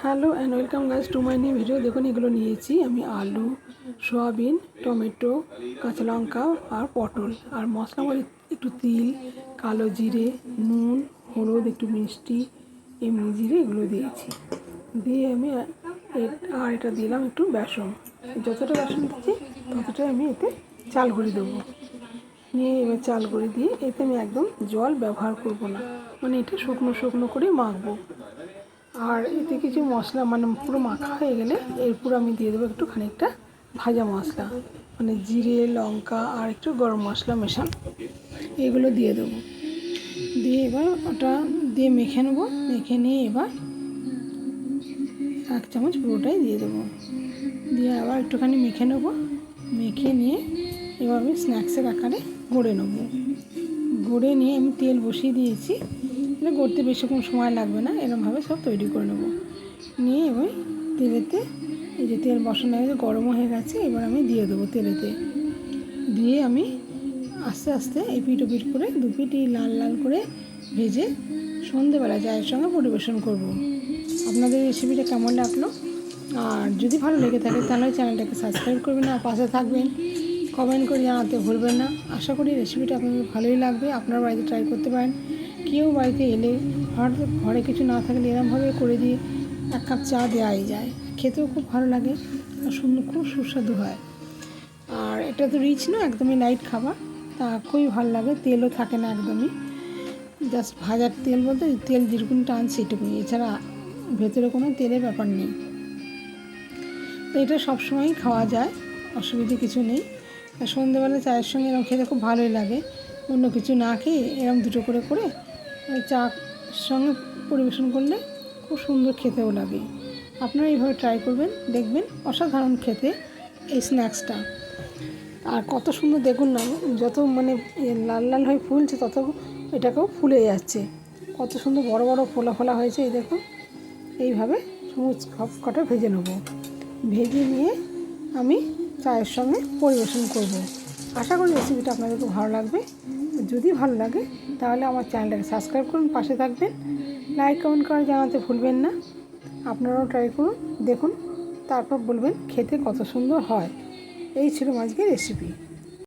Hello and welcome guys to my new video. দেখুন এগুলো নিয়েছি আমি আলু, সয়াবিন, টমেটো, কাঁচা লঙ্কা আর পটল। আর মশলা মধ্যে একটু তিল, কালো জিরে, নুন, হলুদ, একটু মিষ্টি, এমনি জিরে এগুলো দিয়েছি। দিয়ে আমি আর এটা দিলাম একটু বেসন। যতটা বেসন দিচ্ছি ততটাই আমি এতে চাল গুঁড়ি দেবো। নিয়ে এবার চাল গুঁড়ি দিয়ে এতে আমি একদম জল ব্যবহার করব না, মানে এটা শুকনো শুকনো করে মাখবো। আর এতে কিছু মশলা মানে পুরো মাখা হয়ে গেলে এরপর আমি দিয়ে দেবো একটু খানিকটা ভাজা মশলা, মানে জিরে, লঙ্কা আর একটু গরম মশলা মেশানো, এগুলো দিয়ে দেবো। দিয়ে এবার ওটা দিয়ে মেখে নেবো। মেখে নিয়ে এবার 1 চামচ পুরোটাই দিয়ে দেবো। দিয়ে আবার একটুখানি মেখে নেবো। মেখে নিয়ে এবার আমি স্ন্যাক্সের আকারে গড়ে নেবো। গড়ে নিয়ে আমি তেল বসিয়ে দিয়েছি, এটা গড়তে বেশিক্ষণ সময় লাগবে না। এরকমভাবে সব তৈরি করে নেবো। নিয়ে এবার তেলেতে এই যে তেল বসানো হয়ে গেছে, গরমও হয়ে গেছে, এবার আমি দিয়ে দেবো তেলেতে। দিয়ে আমি আস্তে আস্তে এপিট ওপিট করে 2 পিঠই লাল লাল করে ভেজে সন্ধেবেলা চায়ের সঙ্গে পরিবেশন করব। আপনাদের রেসিপিটা কেমন লাগলো? আর যদি ভালো লেগে থাকে তাহলে চ্যানেলটাকে সাবস্ক্রাইব করবেন আর পাশে থাকবেন। কমেন্ট করে জানাতে ভুলবেন না। আশা করি রেসিপিটা আপনাদের ভালোই লাগবে। আপনার বাড়িতে ট্রাই করতে পারেন। কেউ বাড়িতে এলে ঘরে কিছু না থাকলে এরমভাবে করে দিয়ে 1 কাপ চা দেওয়াই যায়। খেতেও খুব ভালো লাগে আর খুব সুস্বাদু হয়। আর এটা তো রিচ না, একদমই লাইট খাবার, তা খুবই ভালো লাগে। তেলও থাকে না একদমই, জাস্ট ভাজার তেল বলতে তেল যেরকম টানছে এটুকুই, এছাড়া ভেতরে কোনো তেলের ব্যাপার নেই। তো এটা সবসময়ই খাওয়া যায়, অসুবিধে কিছু নেই। সন্ধ্যেবেলা চায়ের সঙ্গে এরকম খেতে খুব ভালোই লাগে। অন্য কিছু না খেয়ে এরকম দুটো করে করে চা সঙ্গে পরিবেশন করলে খুব সুন্দর খেতেও লাগে। আপনারা এইভাবে ট্রাই করবেন, দেখবেন অসাধারণ খেতে এই স্ন্যাক্সটা। আর কত সুন্দর দেখুন না, যত মানে লাল লাল হয়ে ফুলছে তত এটাকেও ফুলে যাচ্ছে। কত সুন্দর বড় বড় ফোলা ফোলা হয়েছে, এই দেখুন। এইভাবে সমুচ কটা ভেজে নেব। ভেজে নিয়ে আমি চায়ের সঙ্গে পরিবেশন করব। আশা করি রেসিপিটা আপনাদের খুব ভালো লাগবে। যদি ভালো লাগে তাহলে আমার চ্যানেলটাকে সাবস্ক্রাইব করুন, পাশে থাকবেন। লাইক কমেন্ট করে জানাতে ভুলবেন না। আপনারাও ট্রাই করুন, দেখুন, তারপর বলবেন খেতে কত সুন্দর হয়। এই ছিল আজকের রেসিপি।